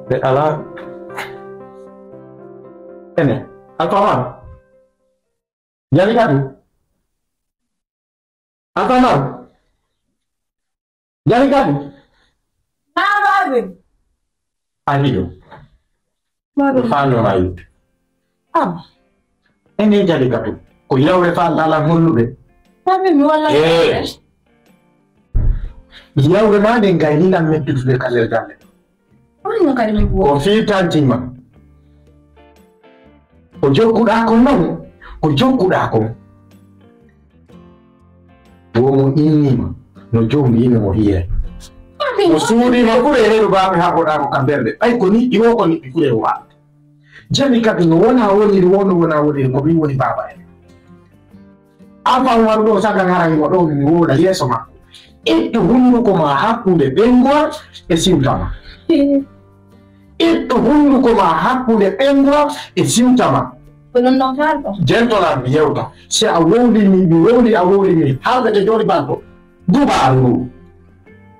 ala ene atama jadi kan atama jadi kan babe ayo babe fano ayo ene jadi kan ko yawe fa ala ngulu de babe mi wala yawe ma de ngai ni na metti de kale kale ko fita jima ko jokuda ko non ko jokuda ko wo ini no jomi ni mo hiye ko suri ma ko re ba ha ko da ko kamberde ay ko ni iwo ko ni kure wa jani ka no wona woni ko bi woni baba apa wardo saka ngara mo do ni wo da yeso ma itu hunu ko ma hakkunde bengwa e simtama itu hunu ko ma hakkunde bengwa e simtama Gentle yeuta si a woli mi halde de jori banko dubaru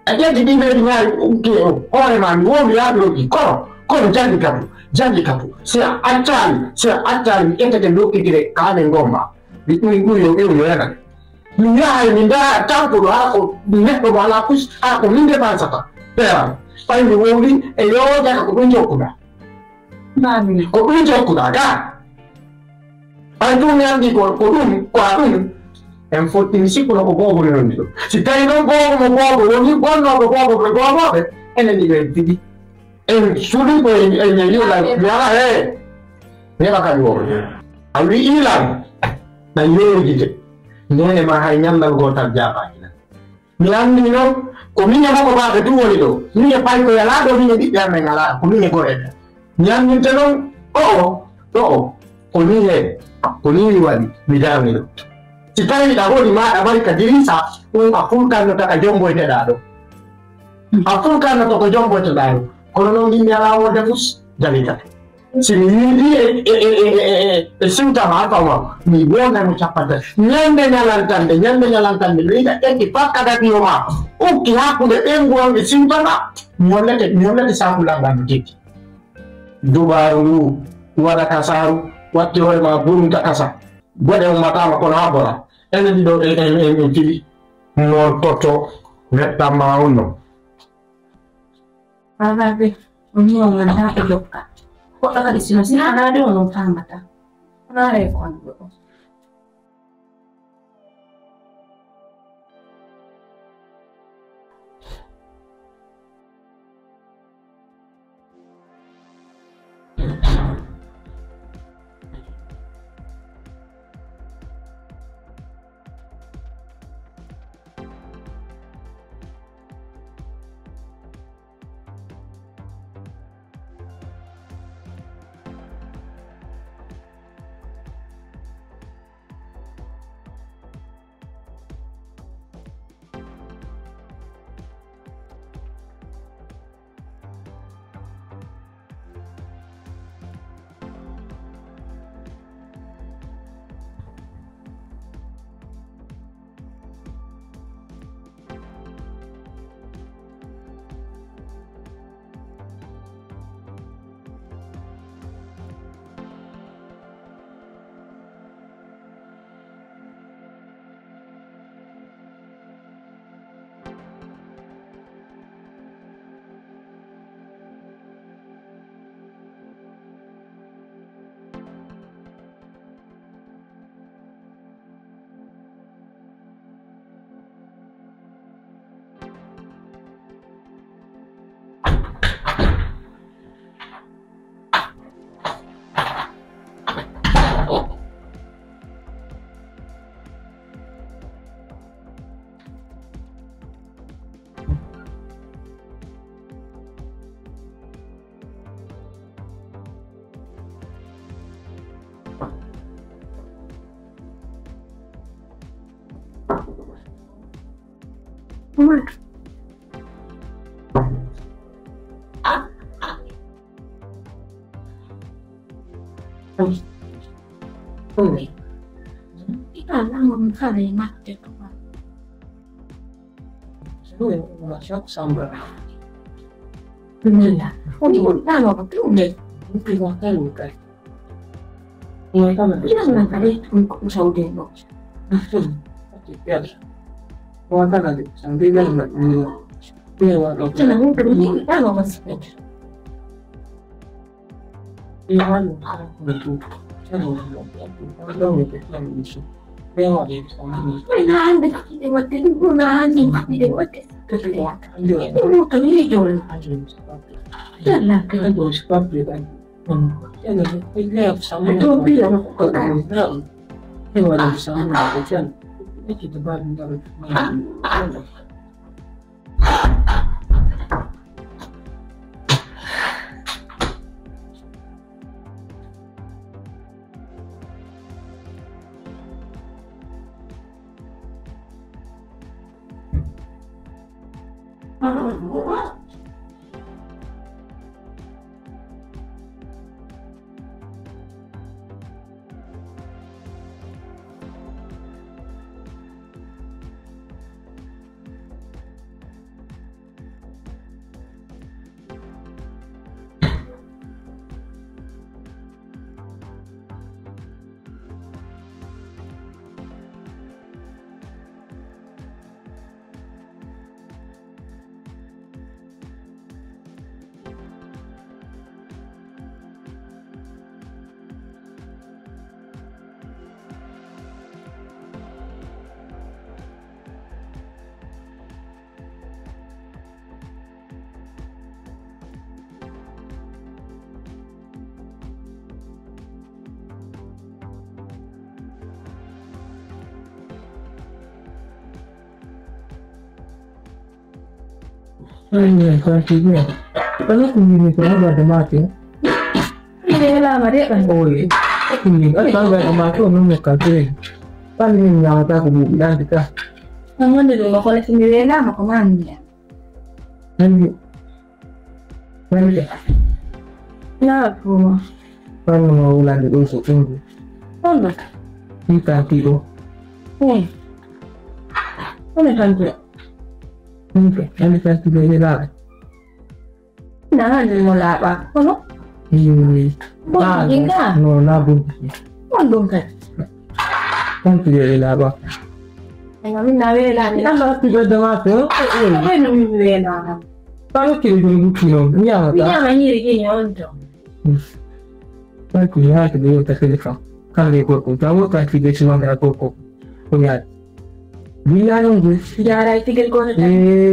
ajadi di be nyaay uke ore man woli adro ki ko jandi kapu si atali ente de loki dire kane ngoma bitu yo yana mi yaay mi da tanko do ako netto bala kus ako minde bansata pera pai mi woli e yo da ko njokuda nani ko njokuda ga Andu yang di kodum kuatun, emfotin si kuno bobo ni ndo. Si tayo no bobo ni bobo bobo ene ni bentidi. Suli ko ene yo la yala Mera ka yo. Awi ilang na yo gite. Ne ma hanyam dal gotar japa ina. Milan ni no ko minya mo ba du woni do. Minya pai ko yala do minya di ya ngala ko minya ko ene. Nyan ni teno ko ni wali bidang itu. Kita ni dah boleh mak abang kadiri sa, afulkan atau kajombo itu dah do. Afulkan atau kajombo itu dah. Kalau nong di mialau ada mus jadi dah. Sini di sudah apa mau? Ni bukan mengucapkan dah. Nyande nyalantan deh. Ini dah dipakai dah di rumah. Oke aku dah buang di sini tak. Mulai di sahulang dan begitu. Dua baru, dua kasaru. Wati hore ma buru ta kasa bode mo mata ko na bora ene do en tili no toto netta ma uno Vabbè, ognuno mangia e gioca. Poi magari si non radio non fa mata. Non è quando. Ui, kita lang kali mati tu kan. Lui una shop sambra. Nila. Uni nalo ko tume. Uni ko kayo ka. Ina kama ina na kare ko saudi no. Wala na din. Ang bigal na ni. Pero wala. Sana mo pero ni ano mas. Iwan ko betul. Sana mo. Ano mo ito lang isu. Pero wala din sa mga. Ay naande kita wate ko naande kita wate. Kaya. Ano kami jol. Sana ka do spapri kan. Sana ile sa mo. Ito bilang ko ka na. Pero wala sa mga ko diyan. Kita bareng dari Ay, kantinya. Kalau kunjungi ke ada mati. Ini lah mereka kan. Oh iya. Kunjungi. Kalau ada mati, orang mereka tu. Paling yang ada kemudian kita. Kamu dulu kalau sendiri lah, mau kemana? Nanti. Ya, aku. Kan mau lanjut usuk tunggu. Oh, kita tidur. Mana kantor? Okay, ano ka tuloy nila? Nahan mo la pa. Ano? No, nabuntis niya. Ano ka? Saan tuloy nila ba? Ay, kami nawela nila. Ano ba tuloy na maso? Ay, nawela. Paano kinugulo kino? Niya nga nirigin yun to. Paano kuya tuloy yung tasilika? Kali ko kung tawag ka, sige siya mga ko. Kuya. Bila yung gusto. Yara, itigil ko na tayo.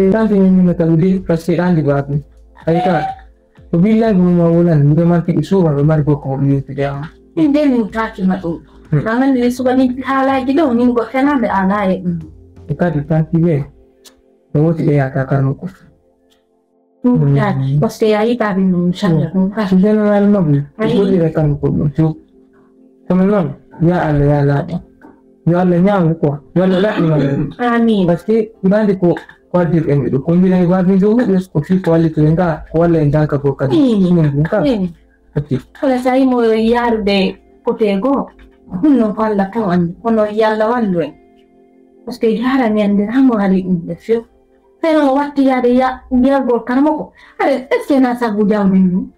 Kasi yung nataguli, kasi di ba ako? Ay ka, bila yung mawulan, hindi naman isuwa, lumari ko community kaya. Hindi, yung kaki matu. Naman nila suka ni halay gitu, hindi ko kaya namin alay. Ika, di kaki eh. Bawa siya yata karno ko. Bas kaya itabi nung siya. Siya na alam mo, ito di rekan ko. So, kami lang, ya ala. Jual nyam ko jual la ni amin pasti ibandi ko quality em do ko bila ibandi do des ko si quality enga wala enga ka ko ka ni ka pasti kala sai mo yar de potego no kala kan kono yalla wallo pasti yara ni ande amo ali de fio pero watti yade ya ngal go kan mo ko are eske na sa gudaw ni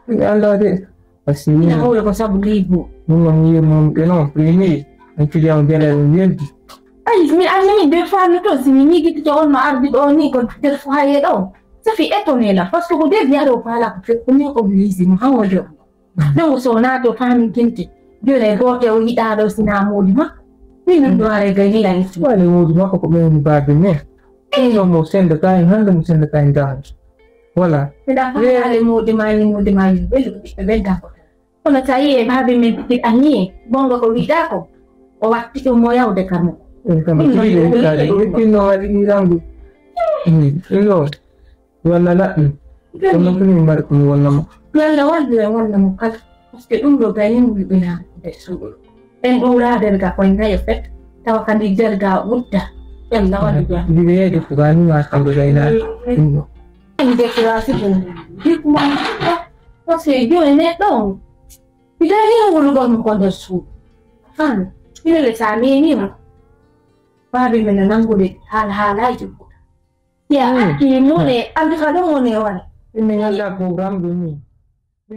yalla de pasti ni ko ko sa bulibu mo ngi mo no primi Nanti dia jalan dia. Ay, mi alami de fanu to simi ni gitu on ma arbi do ni ko tel faye do. Safi eto nela, parce que de dia do pala ko ko ni oblige mo hawo do. No so na to fami kinti. Dio le go te o ida do sina modi ma. Ni no do are ga ni lan si. Wale modi ma ko me ni ba de ne. Ni mo send the time, hanga mo send the time down. Wala. Peda ko ale modi mai. Bel ko. Ona tai e ba be me ani bongo ko ida ko. O waktu itu mau ya udah kamu. Kamu tidak ada. Itu nomor ini rambu. Ini, itu. Warna nak. Kamu punya nomor warna. Warna muka. Pasti umur bayang lebih besar. Dan ulah dari kapan saya efek. Tahu kan dijaga udah. Yang lawan juga. Dia itu kan macam bergaya. Ini dekorasi pun. Dia cuma. Pasti dia ini dong. Tidak dia ngurus kondosu. Kan. Ini le sami ni mo. Babi menanang gule hal-hal aja. Ya, kini mo le, ando kada mo ne wan. Ini ada program gini. Ini